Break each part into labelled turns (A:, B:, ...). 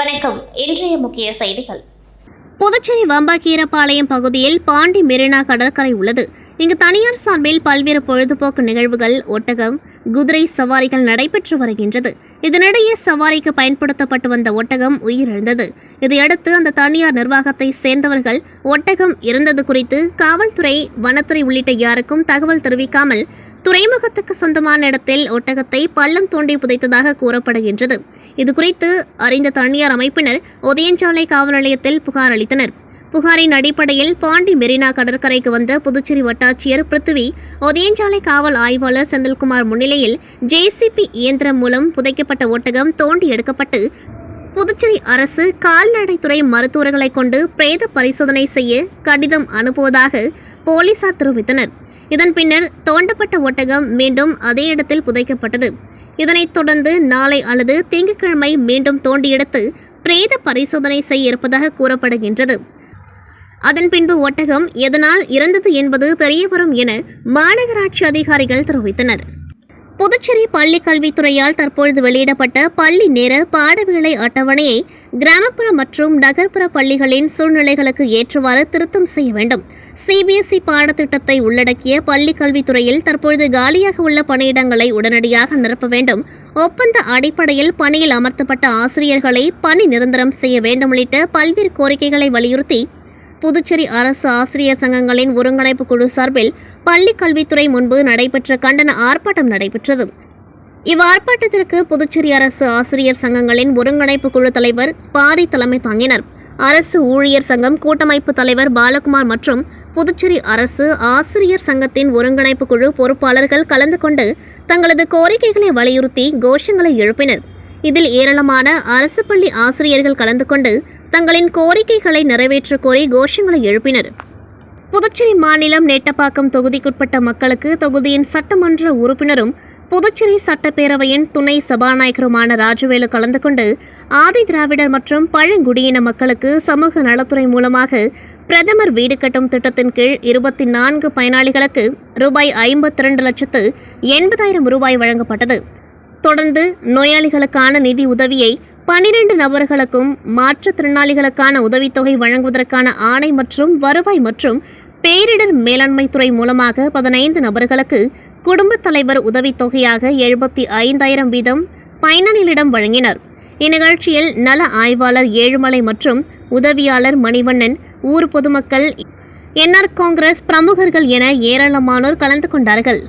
A: வணக்கம். இன்றைய முக்கிய செய்திகள்.
B: புதுச்சேரி வம்பாக்கீரப்பாளையம் பகுதியில் பாண்டி மெரினா கடற்கரை உள்ளது. இங்கு தனியார் சார்பில் பல்வேறு பொழுதுபோக்கு நிகழ்வுகள், ஒட்டகம், குதிரை சவாரிகள் நடைபெற்று வருகின்றது. இதனிடையே சவாரிக்கு பயன்படுத்தப்பட்டு வந்த ஒட்டகம் உயிரிழந்தது. இதையடுத்து அந்த தனியார் நிர்வாகத்தை சேர்ந்தவர்கள் ஒட்டகம் இறந்தது குறித்து காவல்துறை, வனத்துறை உள்ளிட்ட யாருக்கும் தகவல் தெரிவிக்காமல் துறைமுகத்துக்கு சொந்தமான இடத்தில் ஒட்டகத்தை பள்ளம் தோண்டி புதைத்ததாக கூறப்படுகின்றது. இதுகுறித்து அறிந்த தனியார் அமைப்பினர் ஒதியஞ்சாலை காவல் நிலையத்தில் புகார் அளித்தனர். புகாரின் அடிப்படையில் பாண்டி மெரினா கடற்கரைக்கு வந்த புதுச்சேரி வட்டாட்சியர் பிருத்திவி, ஒதியஞ்சாலை காவல் ஆய்வாளர் செந்தில்குமார் முன்னிலையில் ஜேசிபி இயந்திரம் மூலம் புதைக்கப்பட்ட ஒட்டகம் தோண்டி எடுக்கப்பட்டு புதுச்சேரி அரசு கால்நடைத்துறை மருத்துவர்களை கொண்டு பிரேத பரிசோதனை செய்ய கடிதம் அனுப்புவதாக போலீசார் தெரிவித்தனர். இதன் பின்னர் தோண்டப்பட்ட ஒட்டகம் மீண்டும் அதே இடத்தில் புதைக்கப்பட்டது. இதனைத் தொடர்ந்து நாளை அல்லது திங்கட்கிழமை மீண்டும் தோண்டி எடுத்து பிரேத பரிசோதனை செய்ய இருப்பதாக கூறப்படுகின்றது. அதன் பின்பு ஒட்டகம் எதனால் இறந்தது என்பது தெரியவரும் என மாநகராட்சி அதிகாரிகள் தெரிவித்தனர். புதுச்சேரி பள்ளி கல்வித்துறையால் தற்பொழுது வெளியிடப்பட்ட பள்ளி நேர பாடவேளை அட்டவணையை கிராமப்புற மற்றும் நகர்ப்புற பள்ளிகளின் சூழ்நிலைகளுக்கு ஏற்றவாறு திருத்தம் செய்ய வேண்டும். சிபிஎஸ்இ பாடத்திட்டத்தை உள்ளடக்கிய பள்ளி கல்வித்துறையில் தற்பொழுது காலியாக உள்ள பணியிடங்களை உடனடியாக நிரப்ப வேண்டும். ஒப்பந்த அடிப்படையில் பணியில் அமர்த்தப்பட்ட ஆசிரியர்களை பணி நிரந்தரம் செய்ய வேண்டும் உள்ளிட்ட பல்வேறு கோரிக்கைகளை வலியுறுத்தி புதுச்சேரி அரசு ஆசிரியர் சங்கங்களின் ஒருங்கிணைப்பு குழு சார்பில் பள்ளி கல்வித்துறை முன்பு நடைபெற்ற கண்டன ஆர்ப்பாட்டம் நடைபெற்றது. இவ்வார்ப்பாட்டத்திற்கு புதுச்சேரி அரசு ஆசிரியர் சங்கங்களின் ஒருங்கிணைப்பு குழு தலைவர் பாரி தலைமை தாங்கினர். அரசு ஊழியர் சங்கம் கூட்டமைப்பு தலைவர் பாலகுமார் மற்றும் புதுச்சேரி அரசு ஆசிரியர் சங்கத்தின் ஒருங்கிணைப்பு குழு பொறுப்பாளர்கள் கலந்து கொண்டு தங்களது கோரிக்கைகளை வலியுறுத்தி கோஷங்களை எழுப்பினர். இதில் ஏராளமான அரசு பள்ளி ஆசிரியர்கள் கலந்து கொண்டு தங்களின் கோரிக்கைகளை நிறைவேற்ற கோரி கோஷங்களை எழுப்பினர். புதுச்சேரி மாநிலம் நெட்டப்பாக்கம் தொகுதிக்குட்பட்ட மக்களுக்கு தொகுதியின் சட்டமன்ற உறுப்பினரும் புதுச்சேரி சட்டப்பேரவையின் துணை சபாநாயகருமான ராஜவேலு கலந்து கொண்டு ஆதி திராவிடர் மற்றும் பழங்குடியின மக்களுக்கு சமூக நலத்துறை மூலமாக பிரதமர் வீடு கட்டும் திட்டத்தின் கீழ் 24 பயனாளிகளுக்கு ரூபாய் 52,80,000 ரூபாய் வழங்கப்பட்டது. தொடர்ந்து நோயாளிகளுக்கான நிதி உதவியை 12 நபர்களுக்கும், மாற்றுத்திறனாளிகளுக்கான உதவித்தொகை வழங்குவதற்கான ஆணை மற்றும் வருவாய் மற்றும் பேரிடர் மேலாண்மை துறை மூலமாக 15 நபர்களுக்கு குடும்பத் தலைவர் உதவித்தொகையாக 75,000 வீதம் பயனாளிகளிடம் வழங்கினர். இந்நிகழ்ச்சியில் நல ஆய்வாளர் ஏழுமலை மற்றும் உதவியாளர் மணிவண்ணன், ஊர் பொதுமக்கள், என்ஆர் காங்கிரஸ் பிரமுகர்கள் என ஏராளமானோர் கலந்து கொண்டார்கள்.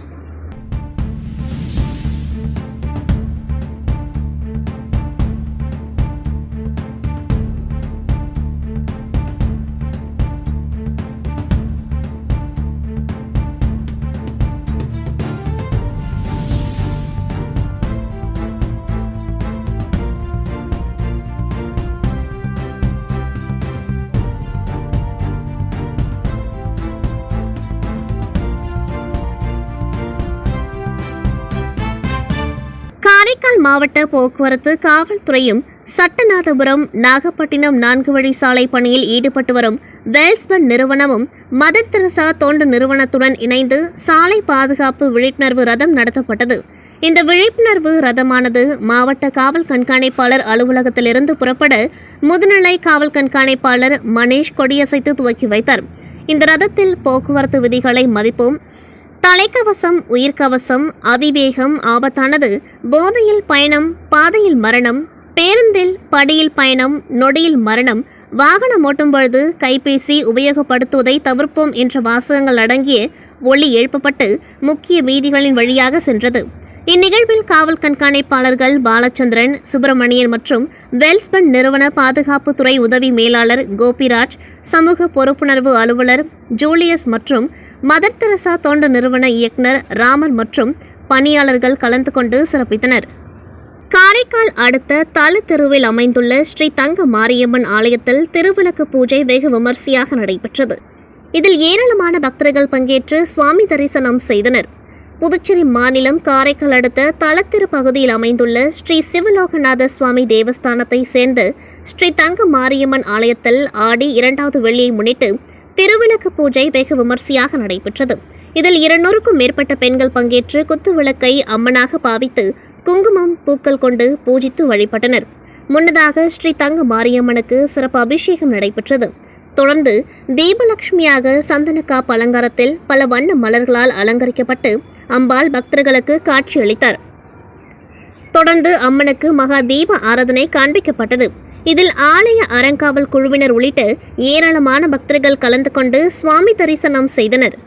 B: காரைக்கால் மாவட்ட போக்குவரத்து காவல்துறையும் சட்டநாதபுரம் நாகப்பட்டினம் 4 வழி சாலை பணியில் ஈடுபட்டு வரும் வெல்ஸ்பன் நிறுவனமும் மதர் தெரசா தொண்டு நிறுவனத்துடன் இணைந்து சாலை பாதுகாப்பு விழிப்புணர்வு ரதம் நடத்தப்பட்டது. இந்த விழிப்புணர்வு ரதமானது மாவட்ட காவல் கண்காணிப்பாளர் அலுவலகத்திலிருந்து புறப்பட முதுநிலை காவல் கண்காணிப்பாளர் மணேஷ் கொடியசைத்து துவக்கி வைத்தார். இந்த ரதத்தில் போக்குவரத்து விதிகளை மதிப்போம், தலைக்கவசம், உயிர்கவசம், அதிவேகம் ஆபத்தானது, போதையில் பயணம், பாதையில் மரணம், பேருந்தில் படியில் பயணம், நொடியில் மரணம், வாகனம் ஓட்டும் பொழுது கைபேசி உபயோகப்படுத்துவதை தவிர்ப்போம் என்ற வாசகங்கள் அடங்கிய ஒலி எழுப்பப்பட்டு முக்கிய வீதிகளின் வழியாக சென்றது. இந்நிகழ்வில் காவல் கண்காணிப்பாளர்கள் பாலச்சந்திரன், சுப்பிரமணியன் மற்றும் வெல்ஸ்பன் நிறுவன பாதுகாப்பு துறை உதவி மேலாளர் கோபிராஜ், சமூக பொறுப்புணர்வு அலுவலர் ஜூலியஸ் மற்றும் மதர் தெரசா தொண்டு நிறுவன இயக்குனர் ராமர் மற்றும் பணியாளர்கள் கலந்து கொண்டு சிறப்பித்தனர். காரைக்கால் அடுத்த தல தெருவில் அமைந்துள்ள ஸ்ரீ தங்க மாரியம்மன் ஆலயத்தில் திருவிளக்கு பூஜை வெகு விமர்சையாக நடைபெற்றது. இதில் ஏராளமான பக்தர்கள் பங்கேற்று சுவாமி தரிசனம் செய்தனர். புதுச்சேரி மாநிலம் காரைக்கால் அடுத்த தலத்திரு பகுதியில் அமைந்துள்ள ஸ்ரீ சிவலோகநாத சுவாமி தேவஸ்தானத்தை சேர்ந்த ஸ்ரீ தங்க மாரியம்மன் ஆலயத்தில் ஆடி 2வது வெள்ளியை முன்னிட்டு திருவிளக்கு பூஜை வெகு விமர்சையாக நடைபெற்றது. இதில் 200க்கும் மேற்பட்ட பெண்கள் பங்கேற்று குத்து விளக்கை அம்மனாக பாவித்து குங்குமம் பூக்கள் கொண்டு பூஜித்து வழிபட்டனர். முன்னதாக ஸ்ரீ தங்க மாரியம்மனுக்கு சிறப்பு அபிஷேகம் நடைபெற்றது. தொடர்ந்து தீபலட்சுமியாக சந்தனக்காப்பு அலங்காரத்தில் பல வண்ண மலர்களால் அலங்கரிக்கப்பட்டு அம்பாள் பக்தர்களுக்கு காட்சியளித்தார். தொடர்ந்து அம்மனுக்கு மகா தீப ஆராதனை காண்பிக்கப்பட்டது. இதில் ஆலய அறங்காவல் குழுவினர் உள்ளிட்ட ஏராளமான பக்தர்கள் கலந்து கொண்டு சுவாமி தரிசனம் செய்தனர்.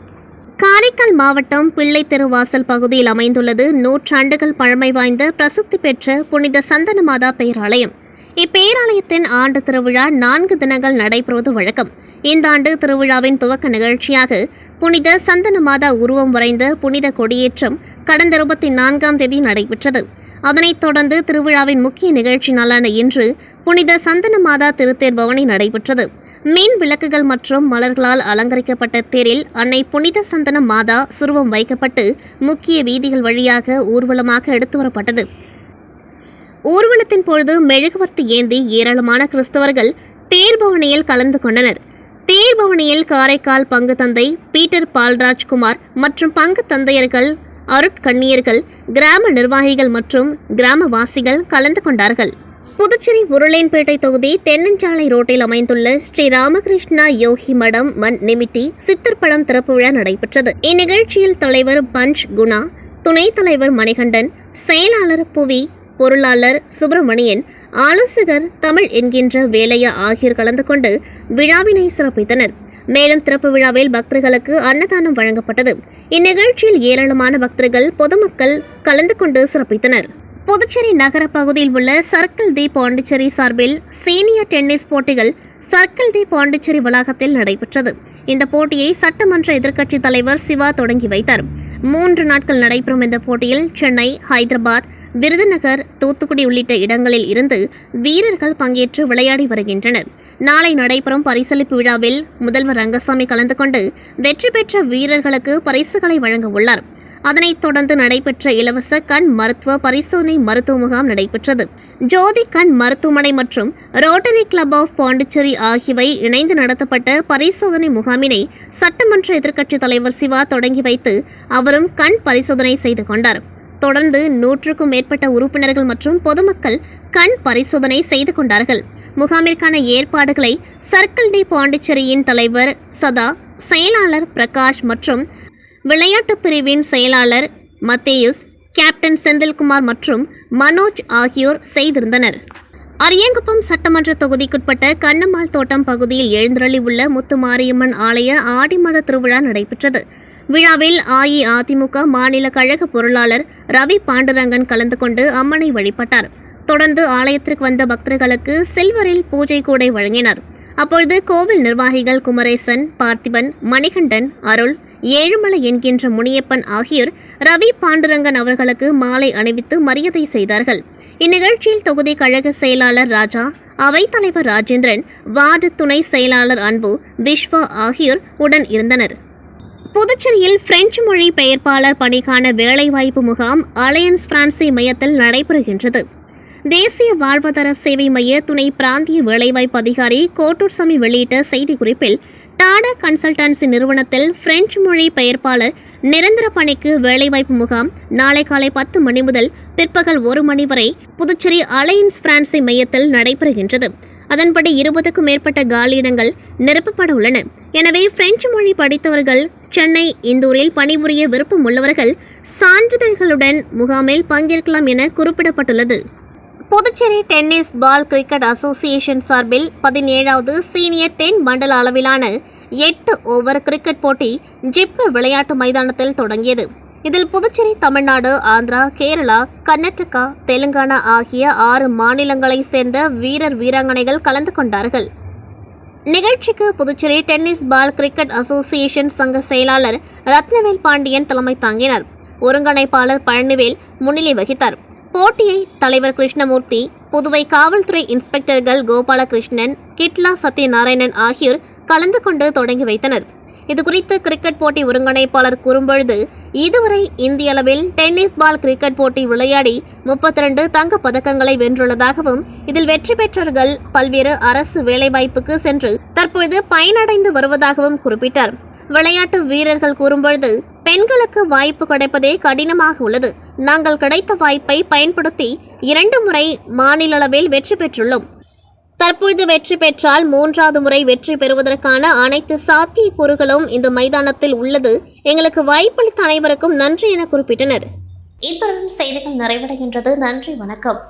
B: காரைக்கால் மாவட்டம் பிள்ளை தெருவாசல் பகுதியில் அமைந்துள்ளது நூற்றாண்டுகள் பழமை வாய்ந்த பிரசித்தி பெற்ற புனித சந்தனமாதா பேராலயம். இப்பேராலயத்தின் ஆண்டு திருவிழா 4 தினங்கள் நடைபெறுவது வழக்கம். இந்த ஆண்டு திருவிழாவின் துவக்க நிகழ்ச்சியாக புனித சந்தனமாதா உருவம் வரைந்த புனித கொடியேற்றம் கடந்த 24ஆம் தேதி நடைபெற்றது. அதனைத் தொடர்ந்து திருவிழாவின் முக்கிய நிகழ்ச்சி நாளான இன்று புனித சந்தனமாதா திருத்தேர் பவனி நடைபெற்றது. மீன் விளக்குகள் மற்றும் மலர்களால் அலங்கரிக்கப்பட்ட தேரில் அன்னை புனித சந்தன மாதா சுருவம் வைக்கப்பட்டு முக்கிய வீதிகள் வழியாக ஊர்வலமாக எடுத்து வரப்பட்டது. ஊர்வலத்தின் பொழுது மெழுகுவர்த்தி ஏந்தி ஏராளமான கிறிஸ்தவர்கள் தேர்பவனியில் கலந்து கொண்டனர். தேர்பவனியில் காரைக்கால் பங்கு தந்தை பீட்டர் பால்ராஜ்குமார் மற்றும் பங்கு தந்தையர்கள், அருட்கண்ணியர்கள், கிராம நிர்வாகிகள் மற்றும் கிராமவாசிகள் கலந்து கொண்டார்கள். புதுச்சேரி உருளையன்பேட்டை தொகுதி தென்னஞ்சாலை ரோட்டில் அமைந்துள்ள ஸ்ரீ ராமகிருஷ்ணா யோகி மடம் மண் நிமிட்டி சித்தர் படம் திறப்பு விழா நடைபெற்றது. இந்நிகழ்ச்சியில் தலைவர் பஞ்ச் குணா, துணைத் தலைவர் மணிகண்டன், செயலாளர் புவி, பொருளாளர் சுப்பிரமணியன், ஆலோசகர் தமிழ் என்கின்ற வேலையா ஆகியோர் கலந்து கொண்டு விழாவினை சிறப்பித்தனர். மேலும் திறப்பு விழாவில் பக்தர்களுக்கு அன்னதானம் வழங்கப்பட்டது. இந்நிகழ்ச்சியில் ஏராளமான பக்தர்கள், பொதுமக்கள் கலந்து கொண்டு சிறப்பித்தனர். புதுச்சேரி நகர பகுதியில் உள்ள சர்க்கிள் தி பாண்டிச்சேரி சார்பில் சீனியர் டென்னிஸ் போட்டிகள் சர்க்கிள் தி பாண்டிச்சேரி வளாகத்தில் நடைபெற்றது. இந்த போட்டியை சட்டமன்ற எதிர்க்கட்சித் தலைவர் சிவா தொடங்கி வைத்தார். 3 நாட்கள் நடைபெறும் இந்த போட்டியில் சென்னை, ஹைதராபாத், விருதுநகர், தூத்துக்குடி உள்ளிட்ட இடங்களில் இருந்து வீரர்கள் பங்கேற்று விளையாடி வருகின்றனர். நாளை நடைபெறும் பரிசளிப்பு விழாவில் முதல்வர் ரங்கசாமி கலந்து கொண்டு வெற்றி பெற்ற வீரர்களுக்கு பரிசுகளை வழங்க உள்ளார். அதனைத் தொடர்ந்து நடைபெற்ற இலவச கண் மருத்துவ பரிசோதனை மருத்துவ முகாம் நடைபெற்றது. ஜோதி கண் மருத்துவமனை மற்றும் ரோட்டரி கிளப் ஆஃப் பாண்டிச்சேரி ஆகியவை இணைந்து நடத்தப்பட்ட பரிசோதனை முகாமினை சட்டமன்ற எதிர்க்கட்சித் தலைவர் சிவா தொடங்கி வைத்து அவரும் கண் பரிசோதனை செய்து கொண்டார். தொடர்ந்து 100க்கும் மேற்பட்ட உறுப்பினர்கள் மற்றும் பொதுமக்கள் கண் பரிசோதனை செய்து கொண்டார்கள். முகாமிற்கான ஏற்பாடுகளை சர்க்கிள் டி பாண்டிச்சேரியின் தலைவர் சதா, செயலாளர் பிரகாஷ் மற்றும் விளையாட்டுப் பிரிவின் செயலாளர் மத்தேயுஸ், கேப்டன் செந்தில்குமார் மற்றும் மனோஜ் ஆகியோர் செய்திருந்தனர். அரியங்குப்பம் சட்டமன்ற தொகுதிக்குட்பட்ட கண்ணம்மாள் தோட்டம் பகுதியில் எழுந்தருளி உள்ள முத்துமாரியம்மன் ஆலய ஆடி மாத திருவிழா நடைபெற்றது. விழாவில் அஇஅதிமுக மாநில கழக பொருளாளர் ரவி பாண்டுரங்கன் கலந்து கொண்டு அம்மனை வழிபட்டார். தொடர்ந்து ஆலயத்திற்கு வந்த பக்தர்களுக்கு சில்வரில் பூஜை கூடை வழங்கினார். அப்பொழுது கோவில் நிர்வாகிகள் குமரேசன், பார்த்திபன், மணிகண்டன், அருள், ஏழுமலை என்கின்ற முனியப்பன் ஆகியோர் ரவி பாண்டுரங்கன் அவர்களுக்கு மாலை அணிவித்து மரியாதை செய்தார்கள். இந்நிகழ்ச்சியில் தொகுதி கழக செயலாளர் ராஜா, அவைத்தலைவர் ராஜேந்திரன், வார்டு துணை செயலாளர் அன்பு, விஸ்வா ஆகியோர் உடன் இருந்தனர். புதுச்சேரியில் பிரெஞ்சு மொழி பெயர்ப்பாளர் பணிக்கான வேலைவாய்ப்பு முகாம் அலையன்ஸ் பிரான்சி மையத்தில் நடைபெறுகின்றது. தேசிய வாழ்வாதார சேவை மைய துணை பிராந்திய வேலைவாய்ப்பு அதிகாரி கோட்டூர்சாமி வெளியிட்ட செய்திக்குறிப்பில், டாடா கன்சல்டன்சி நிறுவனத்தில் பிரெஞ்சு மொழி பெயர்ப்பாளர் நிரந்தர பணிக்கு வேலைவாய்ப்பு முகாம் நாளை காலை 10 மணி முதல் பிற்பகல் 1 மணி வரை புதுச்சேரி அலையன்ஸ் பிரான்சி மையத்தில் நடைபெறுகின்றது. அதன்படி 20க்கும் மேற்பட்ட காலியிடங்கள் நிரப்பப்பட உள்ளன. எனவே பிரெஞ்சு மொழி படித்தவர்கள் சென்னை, இந்தூரில் பணிபுரிய விருப்பம் உள்ளவர்கள் சான்றிதழ்களுடன் முகாமில் பங்கேற்கலாம் என குறிப்பிடப்பட்டுள்ளது. Puducherry tennis ball cricket association சார்பில் 17வது சீனியர் தென் மண்டல அளவிலான 8 ஓவர் கிரிக்கெட் போட்டி ஜிப்மர் விளையாட்டு மைதானத்தில் தொடங்கியது. இதில் புதுச்சேரி, தமிழ்நாடு, ஆந்திரா, கேரளா, கர்நாடகா, தெலுங்கானா ஆகிய 6 மாநிலங்களைச் சேர்ந்த வீரர் வீராங்கனைகள் கலந்து கொண்டார்கள். நிகழ்ச்சிக்கு Puducherry tennis ball cricket association சங்க செயலாளர் ரத்னவேல் பாண்டியன் தலைமை தாங்கினார். ஒருங்கிணைப்பாளர் பழனிவேல் முன்னிலை வகித்தார். போட்டியை தலைவர் கிருஷ்ணமூர்த்தி, புதுவை காவல்துறை இன்ஸ்பெக்டர்கள் கோபாலகிருஷ்ணன், கிட்லா சத்யநாராயணன் ஆகியோர் கலந்து கொண்டு தொடங்கி வைத்தனர். இதுகுறித்து கிரிக்கெட் போட்டி ஒருங்கிணைப்பாளர் கூறும்பொழுது, இதுவரை இந்திய அளவில் டென்னிஸ் பால் கிரிக்கெட் போட்டி விளையாடி 32 தங்கப் பதக்கங்களை வென்றுள்ளதாகவும், இதில் வெற்றி பெற்றவர்கள் பல்வேறு அரசு வேலைவாய்ப்புக்கு சென்று தற்பொழுது பயனடைந்து வருவதாகவும் குறிப்பிட்டார். விளையாட்டு வீரர்கள் கூறும்பொழுது, பெண்களுக்கு வாய்ப்பு கிடைப்பதே கடினமாக உள்ளது. நாங்கள் கிடைத்த வாய்ப்பை பயன்படுத்தி 2 முறை மாநில அளவில் வெற்றி பெற்றுள்ளோம். தற்பொழுது வெற்றி பெற்றால் 3வது முறை வெற்றி பெறுவதற்கான அனைத்து சாத்தியக்கூறுகளும் இந்த மைதானத்தில் உள்ளது. எங்களுக்கு வாய்ப்பளித்த அனைவருக்கும் நன்றி என குறிப்பிட்டனர்.
A: இத்துடன் செய்திகள் நிறைவடைகின்றது. நன்றி, வணக்கம்.